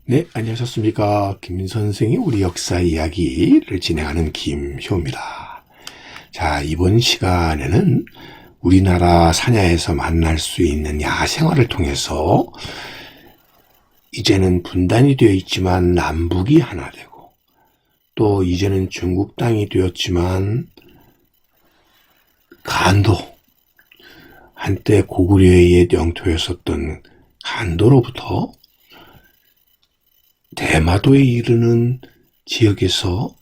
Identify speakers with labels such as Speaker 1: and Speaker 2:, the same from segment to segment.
Speaker 1: 네, 안녕하셨습니까. 김 선생이 우리 역사 이야기를 진행하는 김효입니다. 자, 이번 시간에는 우리나라 산야에서 만날 수 있는 야생화를 통해서 이제는 분단이 되어 있지만 남북이 하나 되고, 또 이제는 중국 땅이 되었지만 간도, 한때 고구려의 영토였었던 간도로부터 대마도에 이르는 지역에서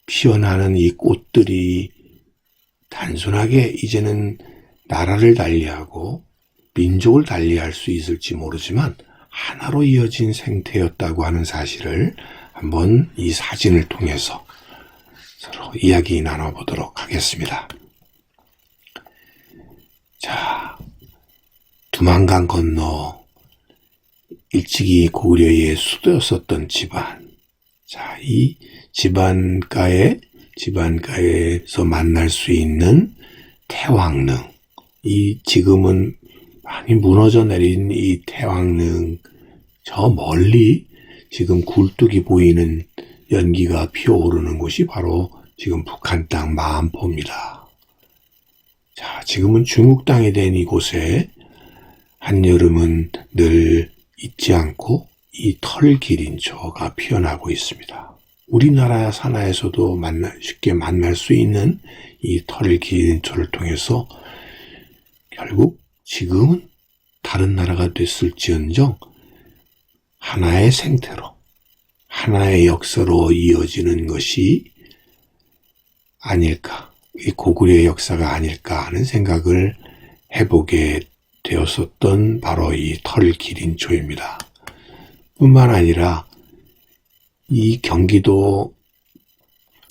Speaker 1: 피어나는 이 꽃들이 단순하게 이제는 나라를 달리하고 민족을 달리할 수 있을지 모르지만 하나로 이어진 생태였다고 하는 사실을 한번 이 사진을 통해서 서로 이야기 나눠보도록 하겠습니다. 자, 두만강 건너 일찍이 고구려의 수도였었던 집안. 자, 이 집안가에서 만날 수 있는 태왕릉. 이 지금은 많이 무너져 내린 이 태왕릉, 저 멀리 지금 굴뚝이 보이는 연기가 피어오르는 곳이 바로 지금 북한 땅 마안포입니다. 자, 지금은 중국 땅이 된 이곳에 한여름은 늘 잊지 않고 이 털기린초가 피어나고 있습니다. 우리나라 산하에서도 쉽게 만날 수 있는 이 털기린초를 통해서 결국 지금은 다른 나라가 됐을지언정 하나의 생태로, 하나의 역사로 이어지는 것이 아닐까, 이 고구려의 역사가 아닐까 하는 생각을 해보게 되었었던 바로 이 털기린초입니다. 뿐만 아니라 이 경기도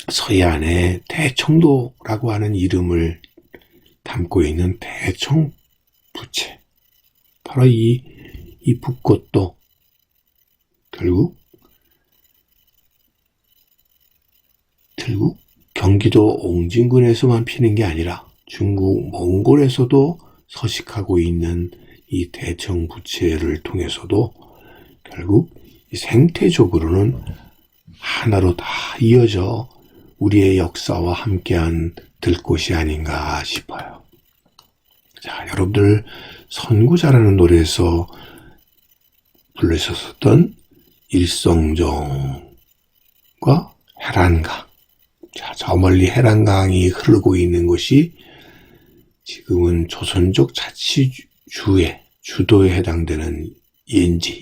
Speaker 1: 서해안에 대청도라고 하는 이름을 담고 있는 대청부채, 바로 이 붓꽃도 결국 경기도 옹진군에서만 피는 게 아니라 중국 몽골에서도 서식하고 있는 이 대청부채를 통해서도 결국 이 생태적으로는 하나로 다 이어져 우리의 역사와 함께한 들꽃이 아닌가 싶어요. 자, 여러분들 선구자라는 노래에서 불러주셨던 일성정과 해란강. 자, 저 멀리 해란강이 흐르고 있는 곳이 지금은 조선족 자치주의, 주도에 해당되는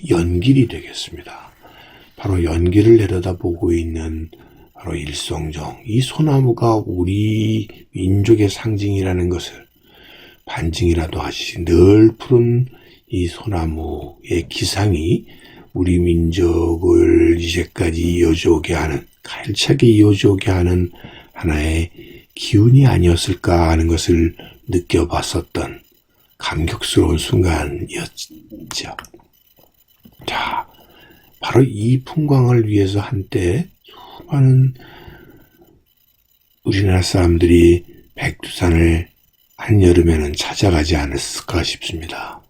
Speaker 1: 연길이 되겠습니다. 바로 연길을 내려다보고 있는 바로 일성정. 이 소나무가 우리 민족의 상징이라는 것을 반증이라도 하시지, 늘 푸른 이 소나무의 기상이 우리 민족을 이제까지 이어져오게 하는, 가일차게 이어져오게 하는 하나의 기운이 아니었을까 하는 것을 느껴봤었던 감격스러운 순간이었죠. 자, 바로 이 풍광을 위해서 한때 수많은 우리나라 사람들이 백두산을 한여름에는 찾아가지 않았을까 싶습니다.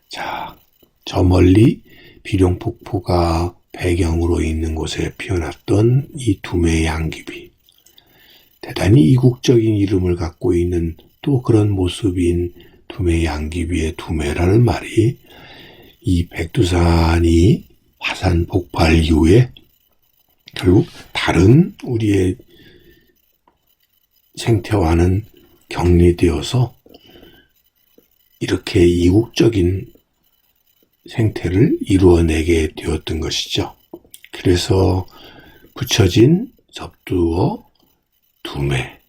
Speaker 1: 자, 저 멀리 비룡폭포가 배경으로 있는 곳에 피어났던 이 두메 양귀비, 대단히 이국적인 이름을 갖고 있는 또 그런 모습인 두메 양귀비의 두메라는 말이 이 백두산이 화산 폭발 이후에 결국 다른 우리의 생태와는 격리되어서 이렇게 이국적인 생태를 이루어내게 되었던 것이죠. 그래서 붙여진 접두어 두메.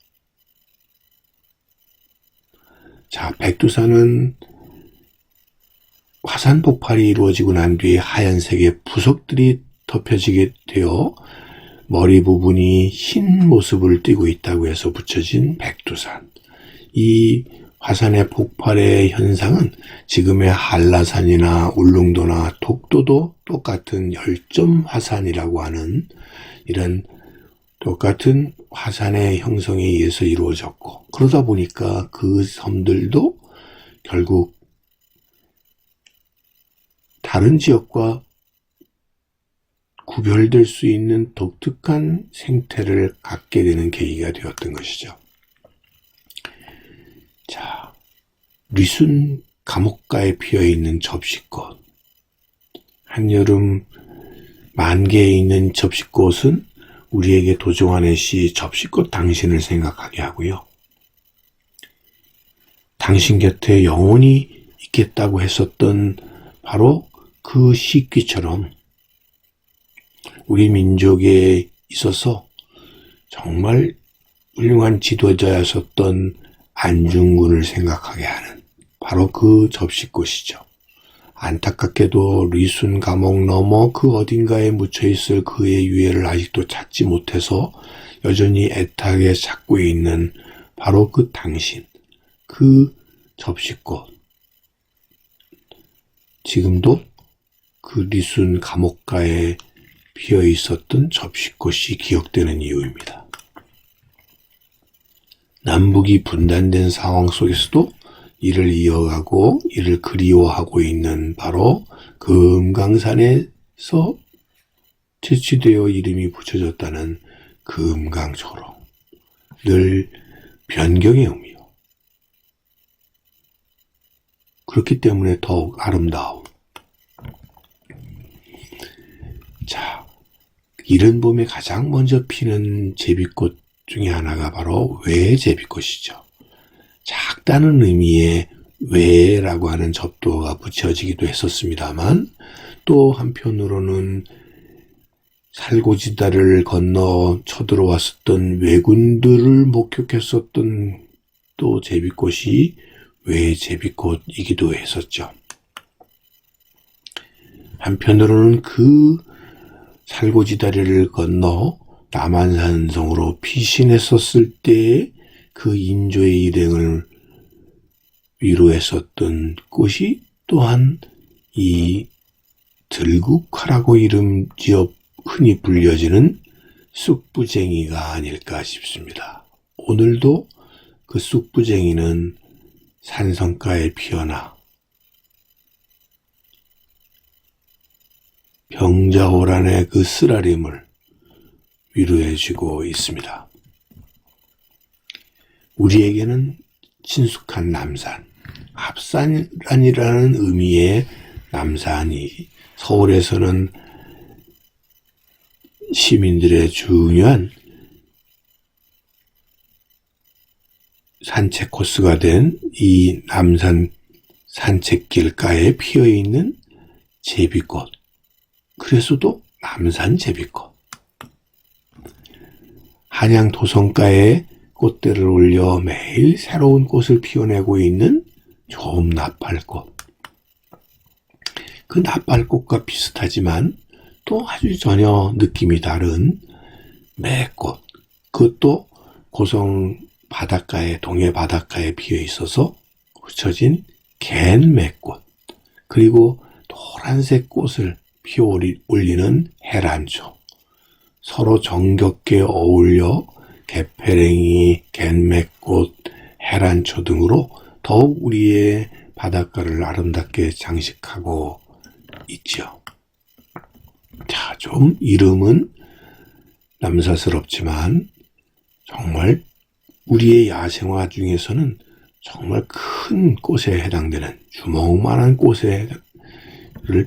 Speaker 1: 자, 백두산은 화산 폭발이 이루어지고 난 뒤에 하얀색의 부석들이 덮여지게 되어 머리 부분이 흰 모습을 띠고 있다고 해서 붙여진 백두산. 이 화산의 폭발의 현상은 지금의 한라산이나 울릉도나 독도도 똑같은 열점 화산이라고 하는 이런 똑같은 화산의 형성에 의해서 이루어졌고, 그러다 보니까 그 섬들도 결국 다른 지역과 구별될 수 있는 독특한 생태를 갖게 되는 계기가 되었던 것이죠. 자, 리순 감옥가에 피어있는 접시꽃. 한여름 만개에 있는 접시꽃은 우리에게 도종환의 시 접시꽃 당신을 생각하게 하고요. 당신 곁에 영원히 있겠다고 했었던 바로 그 시귀처럼 우리 민족에 있어서 정말 훌륭한 지도자였었던 안중근을 생각하게 하는 바로 그 접시꽃이죠. 안타깝게도 리순 감옥 너머 그 어딘가에 묻혀있을 그의 유해를 아직도 찾지 못해서 여전히 애타게 찾고 있는 바로 그 당신, 그 접시꽃. 지금도 그 리순 감옥가에 피어 있었던 접시꽃이 기억되는 이유입니다. 남북이 분단된 상황 속에서도 이를 이어가고 이를 그리워하고 있는 바로 금강산에서 채취되어 이름이 붙여졌다는 금강초록. 늘 변경의 의미요. 그렇기 때문에 더욱 아름다움. 자, 이른 봄에 가장 먼저 피는 제비꽃 중에 하나가 바로 외제비꽃이죠. 작다는 의미의 외라고 하는 접두어가 붙여지기도 했었습니다만 또 한편으로는 살고지다를 건너 쳐들어왔었던 왜군들을 목격했었던 또 제비꽃이 외제비꽃이기도 했었죠. 한편으로는 그 살고지다리를 건너 남한산성으로 피신했었을 때의 그 인조의 일행을 위로했었던 꽃이 또한 이 들국화라고 이름 지어 흔히 불려지는 쑥부쟁이가 아닐까 싶습니다. 오늘도 그 쑥부쟁이는 산성가에 피어나 병자호란의 그 쓰라림을 위로해주고 있습니다. 우리에게는 친숙한 남산, 합산이라는 의미의 남산이 서울에서는 시민들의 중요한 산책 코스가 된 이 남산 산책길가에 피어있는 제비꽃. 그래서도 남산 제비꽃. 한양 도성가에 꽃대를 올려 매일 새로운 꽃을 피워내고 있는 좋은 나팔꽃. 그 나팔꽃과 비슷하지만 또 아주 전혀 느낌이 다른 매꽃. 그것도 고성 바닷가에, 동해 바닷가에 피어 있어서 흩어진 갠매꽃. 그리고 노란색 꽃을 피어 올리는 해란초. 서로 정겹게 어울려 개패랭이, 갠매꽃, 해란초 등으로 더욱 우리의 바닷가를 아름답게 장식하고 있죠. 자, 좀 이름은 남사스럽지만 정말 우리의 야생화 중에서는 정말 큰 꽃에 해당되는 주먹만한 꽃을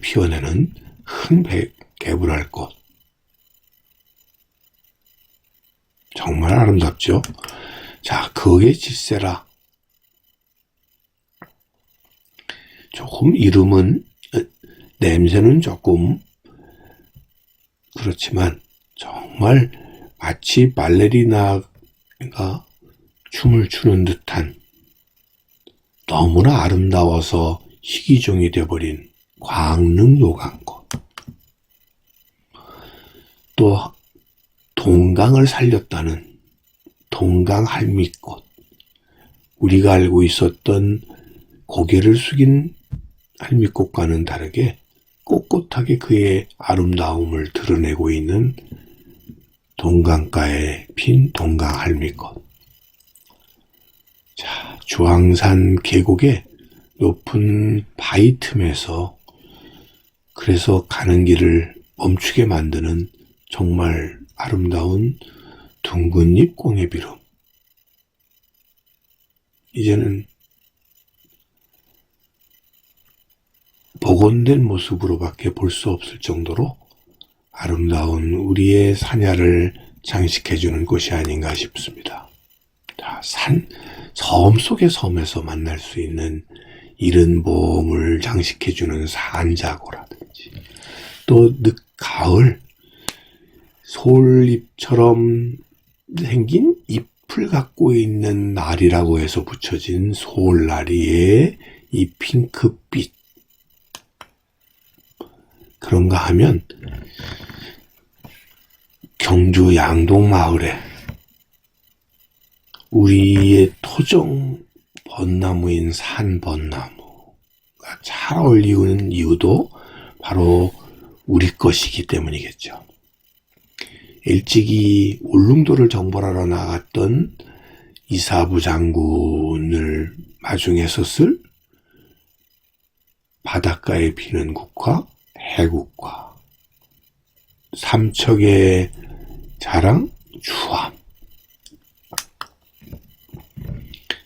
Speaker 1: 피워내는 큰 개불알꽃. 정말 아름답죠. 자, 그게 질세라. 조금 이름은, 냄새는 조금 그렇지만 정말 마치 발레리나가 춤을 추는 듯한 너무나 아름다워서 희귀종이 되어버린 광릉요강꽃. 또 동강을 살렸다는 동강할미꽃. 우리가 알고 있었던 고개를 숙인 할미꽃과는 다르게 꼿꼿하게 그의 아름다움을 드러내고 있는 동강가에 핀 동강할미꽃. 자, 주황산 계곡의 높은 바위 틈에서 그래서 가는 길을 멈추게 만드는 정말 아름다운 둥근잎 꽁해비름. 이제는 복원된 모습으로밖에 볼 수 없을 정도로 아름다운 우리의 사냐를 장식해주는 곳이 아닌가 싶습니다. 자, 섬 속의 섬에서 만날 수 있는 이른 봄을 장식해주는 산자고라든지, 또 늦가을 솔잎처럼 생긴 잎을 갖고 있는 날이라고 해서 붙여진 솔나리의 이 핑크빛, 그런가 하면 경주 양동마을에 우리의 토종 벚나무인 산벚나무가 잘 어울리는 이유도 바로 우리 것이기 때문이겠죠. 일찍이 울릉도를 정벌하러 나갔던 이사부 장군을 마중해서 쓸 바닷가에 피는 국화, 해국화, 삼척의 자랑, 주암.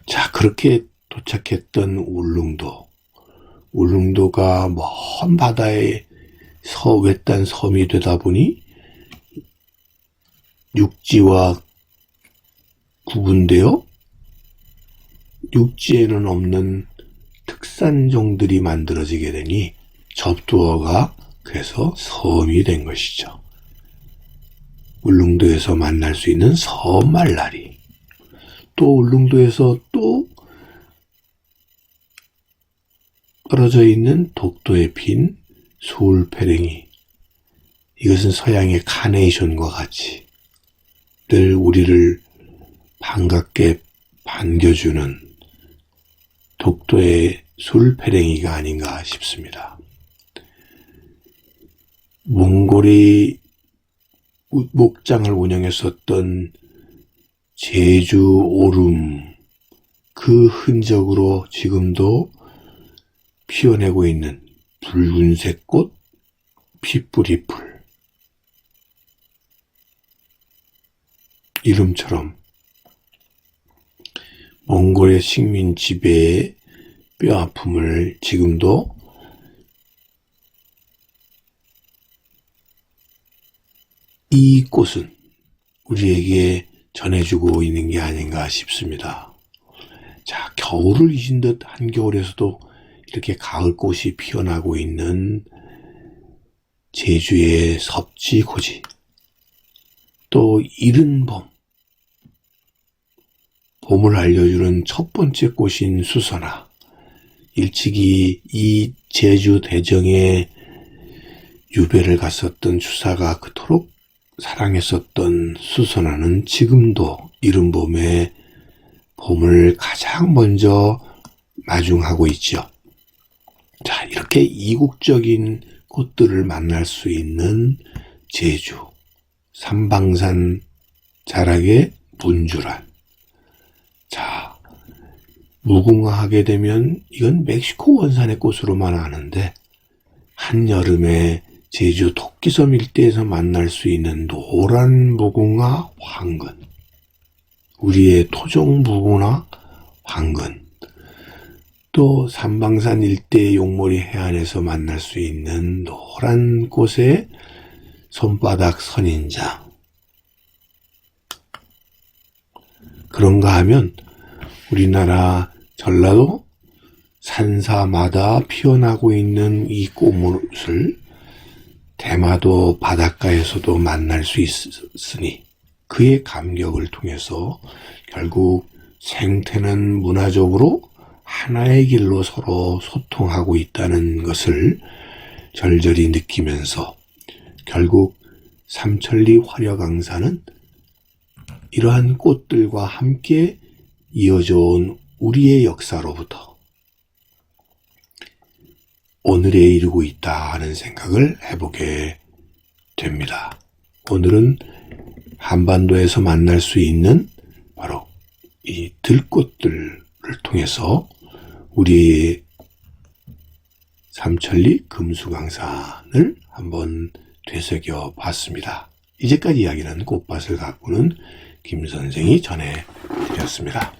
Speaker 1: 자, 그렇게 도착했던 울릉도가 먼 바다의 외딴 섬이 되다 보니 육지와 구분되어 육지에는 없는 특산종들이 만들어지게 되니 접두어가 그래서 섬이 된 것이죠. 울릉도에서 만날 수 있는 섬말나리, 또 울릉도에서 또 떨어져 있는 독도에 핀 솔페랭이, 이것은 서양의 카네이션과 같이 늘 우리를 반갑게 반겨주는 독도의 솔페랭이가 아닌가 싶습니다. 몽골이 목장을 운영했었던 제주 오름, 그 흔적으로 지금도 피어내고 있는 붉은색 꽃, 핏뿌리풀, 이름처럼 몽골의 식민 지배의 뼈아픔을 지금도 이 꽃은 우리에게 전해주고 있는 게 아닌가 싶습니다. 자, 겨울을 잊은 듯 한겨울에서도 이렇게 가을꽃이 피어나고 있는 제주의 섭지고지, 또 이른 봄을 알려주는 첫 번째 꽃인 수선화, 일찍이 이 제주 대정에 유배를 갔었던 주사가 그토록 사랑했었던 수선화는 지금도 이른 봄에 봄을 가장 먼저 마중하고 있죠. 자, 이렇게 이국적인 꽃들을 만날 수 있는 제주, 삼방산 자락의 분주란. 자, 무궁화하게 되면 이건 멕시코 원산의 꽃으로만 아는데, 한여름에 제주 토끼섬 일대에서 만날 수 있는 노란 무궁화 황근, 우리의 토종 무궁화 황근, 또 삼방산 일대 용머리 해안에서 만날 수 있는 노란 꽃의 손바닥 선인장. 그런가 하면 우리나라 전라도 산사마다 피어나고 있는 이 꽃을 대마도 바닷가에서도 만날 수 있으니 그의 감격을 통해서 결국 생태는 문화적으로 하나의 길로 서로 소통하고 있다는 것을 절절히 느끼면서 결국 삼천리 화려강산은 이러한 꽃들과 함께 이어져 온 우리의 역사로부터 오늘에 이르고 있다 하는 생각을 해보게 됩니다. 오늘은 한반도에서 만날 수 있는 바로 이 들꽃들을 통해서 우리의 삼천리 금수강산을 한번 되새겨 봤습니다. 이제까지 이야기는 꽃밭을 가꾸는 김 선생이 전해드렸습니다.